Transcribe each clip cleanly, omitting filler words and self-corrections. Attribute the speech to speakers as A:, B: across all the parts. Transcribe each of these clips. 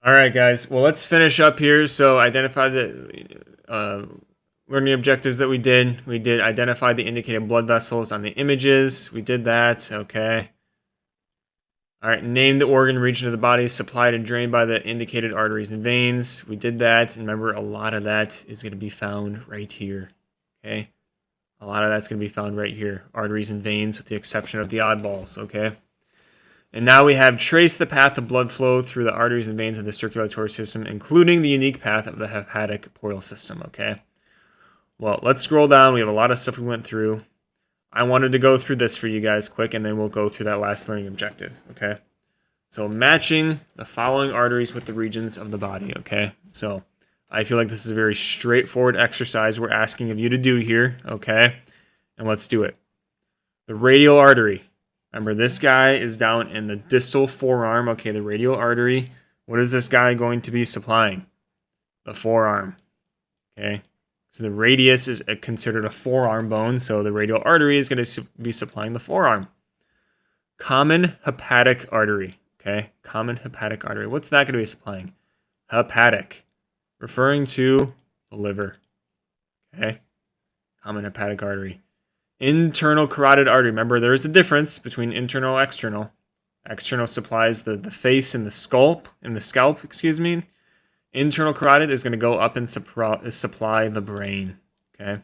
A: All right, guys. Well, let's finish up here. So identify the learning objectives that we did. We did identify the indicated blood vessels on the images. We did that. Okay. All right. Name the organ region of the body supplied and drained by the indicated arteries and veins. We did that. And remember, a lot of that is going to be found right here. Okay. A lot of that's going to be found right here. Arteries and veins, with the exception of the oddballs. Okay. And now we have traced the path of blood flow through the arteries and veins of the circulatory system, including the unique path of the hepatic portal system, okay? Well, let's scroll down. We have a lot of stuff we went through. I wanted to go through this for you guys quick, and then we'll go through that last learning objective, okay? So matching the following arteries with the regions of the body, okay? So I feel like this is a very straightforward exercise we're asking of you to do here, okay? And let's do it. The radial artery. Remember, this guy is down in the distal forearm. Okay, the radial artery. What is this guy going to be supplying? The forearm. Okay, so the radius is considered a forearm bone, so the radial artery is going to be supplying the forearm. Common hepatic artery. Okay, common hepatic artery. What's that going to be supplying? Hepatic, referring to the liver. Okay, common hepatic artery. Internal carotid artery. Remember, there's the difference between internal and external. External supplies the face and the scalp, excuse me. Internal carotid is going to go up and supply the brain. Okay.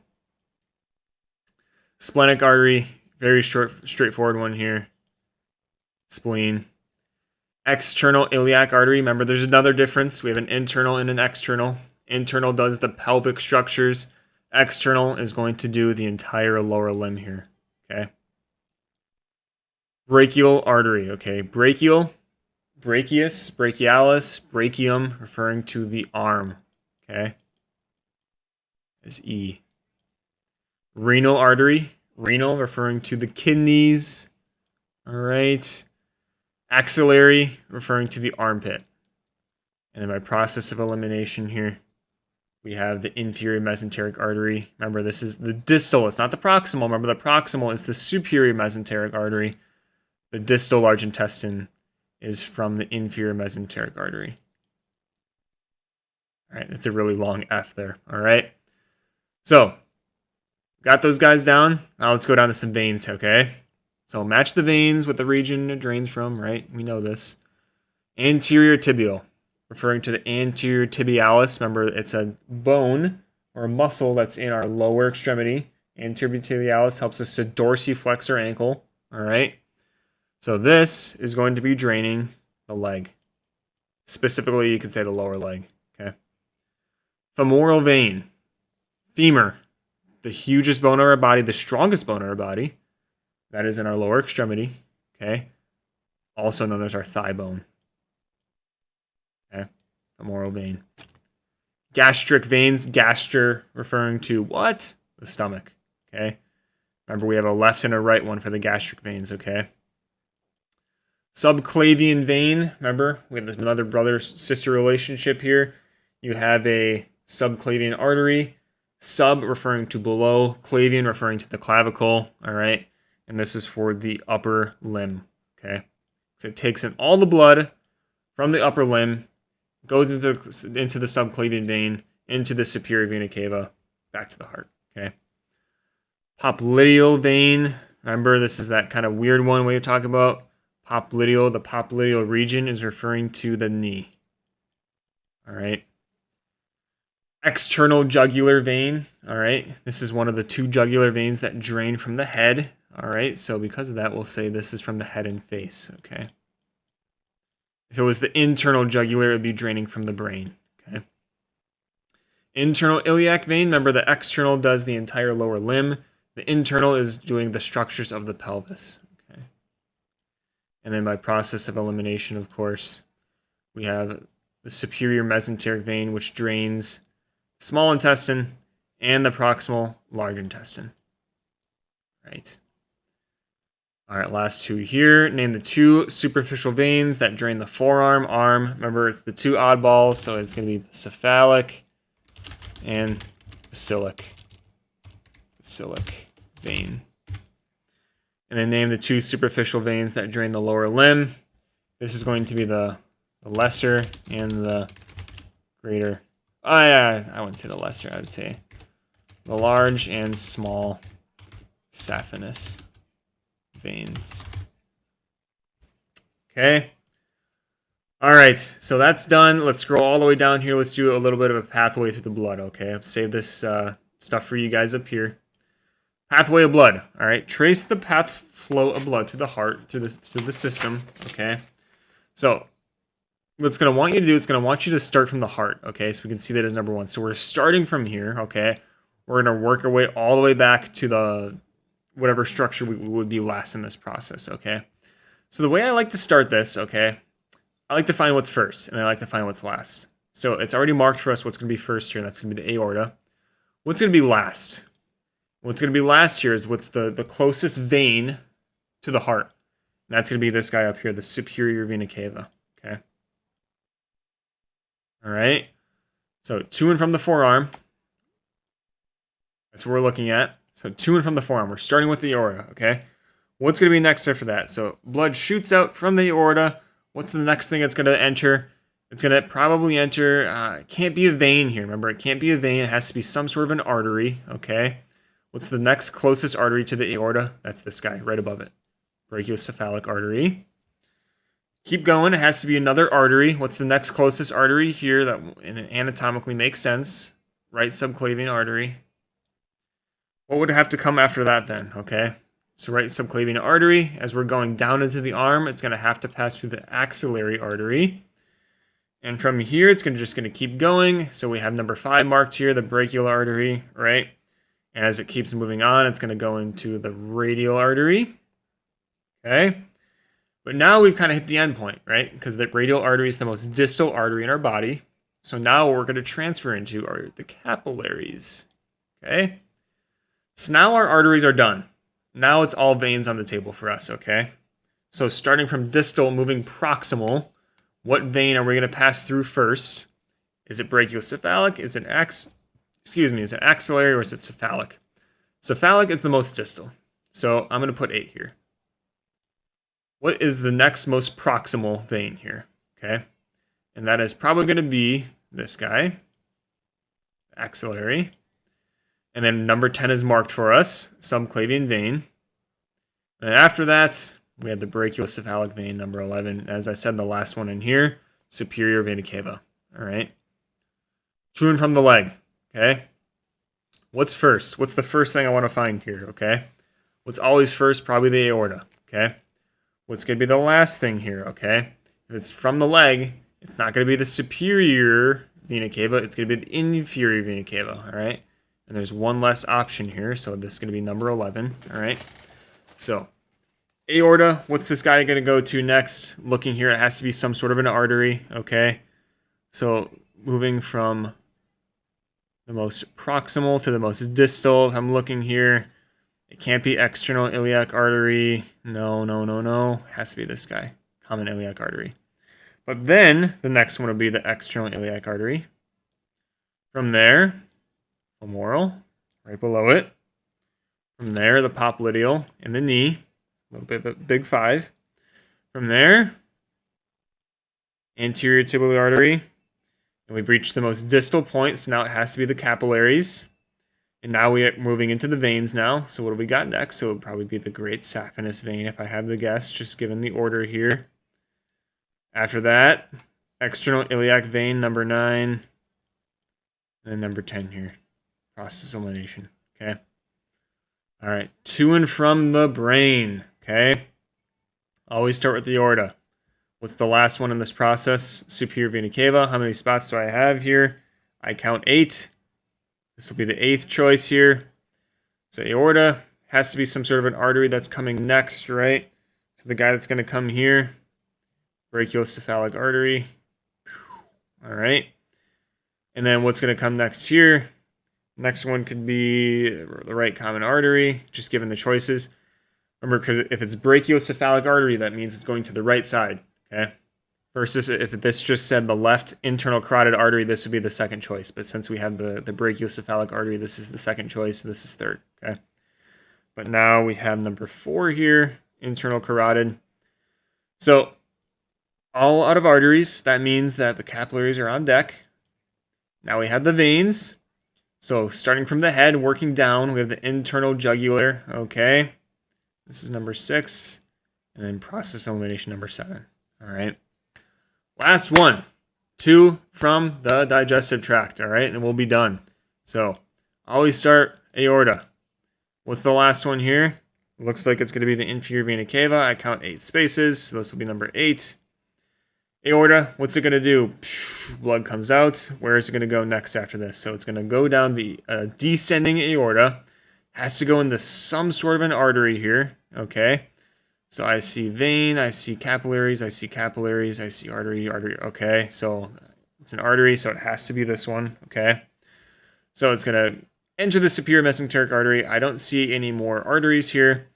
A: Splenic artery, very straightforward one here. Spleen. External iliac artery. Remember, there's another difference. We have an internal and an external. Internal does the pelvic structures. External is going to do the entire lower limb here, okay? Brachial artery, okay? Brachial, brachius, brachialis, brachium, referring to the arm, okay? Is E. Renal artery, renal, referring to the kidneys, all right? Axillary, referring to the armpit. And then by process of elimination here, we have the inferior mesenteric artery. Remember, this is the distal. It's not the proximal. Remember, the proximal is the superior mesenteric artery. The distal large intestine is from the inferior mesenteric artery. All right, that's a really long F there. All right. So, got those guys down. Now let's go down to some veins, okay? So, match the veins with the region it drains from, right? We know this. Anterior tibial, referring to the anterior tibialis. Remember, it's a bone or a muscle that's in our lower extremity. Anterior tibialis helps us to dorsiflex our ankle. All right. So this is going to be draining the leg. Specifically, you could say the lower leg. Okay. Femoral vein. Femur. The hugest bone in our body, the strongest bone in our body. That is in our lower extremity. Okay. Also known as our thigh bone. Okay, femoral vein. Gastric veins, gaster referring to what? The stomach, okay? Remember, we have a left and a right one for the gastric veins, okay? Subclavian vein, remember, we have another brother-sister relationship here. You have a subclavian artery, sub referring to below, clavian referring to the clavicle, all right? And this is for the upper limb, okay? So it takes in all the blood from the upper limb, goes into the subclavian vein, into the superior vena cava, back to the heart, okay? Popliteal vein, remember this is that kind of weird one we talk about. Popliteal, the popliteal region is referring to the knee, all right? External jugular vein, all right? This is one of the two jugular veins that drain from the head, all right? So because of that, we'll say this is from the head and face, okay? If it was the internal jugular, it would be draining from the brain, okay? Internal iliac vein, remember the external does the entire lower limb. The internal is doing the structures of the pelvis, okay? And then by process of elimination, of course, we have the superior mesenteric vein, which drains small intestine and the proximal large intestine, right? All right, last two here. Name the two superficial veins that drain the forearm, arm. Remember, it's the two oddballs, so it's going to be the cephalic and basilic vein. And then name the two superficial veins that drain the lower limb. This is going to be the The lesser and the greater. Oh yeah, I wouldn't say the lesser, I would say the large and small saphenous veins. Okay. All right, so that's done. Let's scroll all the way down here. Let's do a little bit of a pathway through the blood, okay? I'll save this stuff for you guys up here. Pathway of blood, all right? Trace the path flow of blood through the heart, through the system, okay? So what it's going to want you to do, it's going to want you to start from the heart, okay? So we can see that as number 1. So we're starting from here, okay? We're going to work our way all the way back to the whatever structure we would be last in this process, okay? So the way I like to start this, okay, I like to find what's first, and I like to find what's last. So it's already marked for us what's going to be first here, and that's going to be the aorta. What's going to be last? What's going to be last here is what's the closest vein to the heart. And that's going to be this guy up here, the superior vena cava, okay? All right. So to and from the forearm. That's what we're looking at. So to and from the forearm. We're starting with the aorta, okay? What's going to be next after that? So blood shoots out from the aorta. What's the next thing it's going to enter? It's going to probably enter, it can't be a vein here. Remember, it can't be a vein. It has to be some sort of an artery, okay? What's the next closest artery to the aorta? That's this guy right above it. Brachiocephalic artery. Keep going. It has to be another artery. What's the next closest artery here that anatomically makes sense? Right subclavian artery. What would have to come after that then, okay? So right subclavian artery, as we're going down into the arm, it's going to have to pass through the axillary artery. And from here, it's just going to keep going. So we have number 5 marked here, the brachial artery, right? And as it keeps moving on, it's going to go into the radial artery, okay? But now we've kind of hit the end point, right? Because the radial artery is the most distal artery in our body. So now what we're going to transfer into are the capillaries, okay? So now our arteries are done. Now it's all veins on the table for us, okay? So starting from distal, moving proximal, what vein are we going to pass through first? Is it brachiocephalic? Is it axillary or is it cephalic? Cephalic is the most distal. So I'm going to put 8 here. What is the next most proximal vein here? Okay. And that is probably going to be this guy, axillary. And then number 10 is marked for us, subclavian vein. And after that, we have the brachiocephalic vein, number 11. As I said, the last one in here, superior vena cava. All right. To and from the leg. Okay. What's first? What's the first thing I want to find here? Okay. What's always first? Probably the aorta. Okay. What's going to be the last thing here? Okay. If it's from the leg, it's not going to be the superior vena cava. It's going to be the inferior vena cava. All right. And there's one less option here. So this is going to be number 11. All right. So aorta, what's this guy going to go to next? Looking here, it has to be some sort of an artery. Okay. So moving from the most proximal to the most distal. If I'm looking here, it can't be external iliac artery. No. It has to be this guy, common iliac artery. But then the next one will be the external iliac artery. From there, femoral, right below it. From there, the popliteal in the knee, a little bit of a big 5. From there, anterior tibial artery. And we've reached the most distal point, so now it has to be the capillaries. And now we are moving into the veins now. So what do we got next? So it would probably be the great saphenous vein, if I have the guess, just given the order here. After that, external iliac vein, number 9. And then number 10 here, process elimination, okay? All right, to and from the brain, okay? Always start with the aorta. What's the last one in this process? Superior vena cava. How many spots do I have here? I count 8. This will be the 8th choice here. So aorta has to be some sort of an artery that's coming next, right? So the guy that's going to come here, brachiocephalic artery. All right. And then what's going to come next here? Next one could be the right common artery, just given the choices. Remember, because if it's brachiocephalic artery, that means it's going to the right side. Okay. Versus if this just said the left internal carotid artery, this would be the second choice. But since we have the brachiocephalic artery, this is the second choice. This is third. Okay. But now we have number 4 here, internal carotid. So all out of arteries. That means that the capillaries are on deck. Now we have the veins. So starting from the head, working down, we have the internal jugular. Okay. This is number 6. And then process of elimination number 7. All right. Last one. 2 from the digestive tract. All right. And we'll be done. So always start aorta. What's the last one here? It looks like it's going to be the inferior vena cava. I count 8 spaces. So this will be number 8. Aorta, what's it going to do? Blood comes out. Where is it going to go next after this? So it's going to go down the descending aorta. Has to go into some sort of an artery here. Okay. So I see vein, I see capillaries, I see artery. Okay. So it's an artery, so it has to be this one. Okay. So it's going to enter the superior mesenteric artery. I don't see any more arteries here.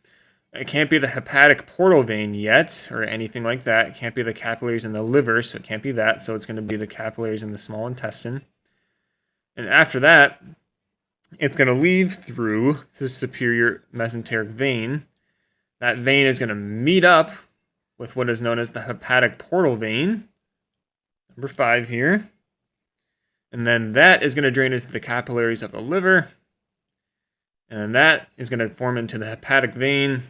A: It can't be the hepatic portal vein yet, or anything like that. It can't be the capillaries in the liver, so it can't be that. So it's going to be the capillaries in the small intestine. And after that, it's going to leave through the superior mesenteric vein. That vein is going to meet up with what is known as the hepatic portal vein, number 5 here. And then that is going to drain into the capillaries of the liver. And then that is going to form into the hepatic vein.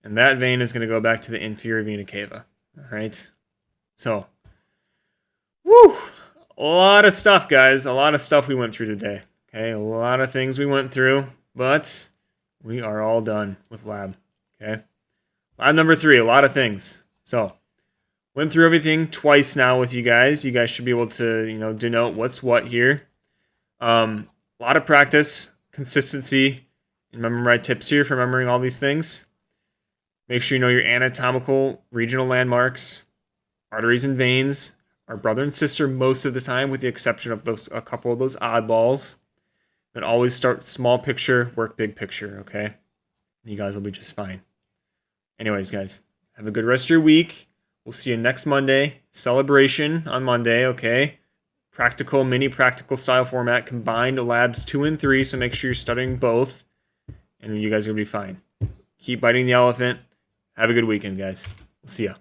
A: And that vein is going to go back to the inferior vena cava. All right. So, woo! A lot of stuff, guys. A lot of stuff we went through today. Okay, a lot of things we went through, but we are all done with lab. Okay. Lab number 3, a lot of things. So, went through everything twice now with you guys. You guys should be able to, denote what's what here. A lot of practice, consistency, and remember my tips here for remembering all these things. Make sure you know your anatomical regional landmarks. Arteries and veins are brother and sister most of the time, with the exception of a couple of those oddballs. Then always start small picture, work big picture, okay? You guys will be just fine. Anyways, guys, have a good rest of your week. We'll see you next Monday. Celebration on Monday, okay? Practical, mini practical style format, combined labs 2 and 3, so make sure you're studying both. And you guys are going to be fine. Keep biting the elephant. Have a good weekend, guys. We'll see ya.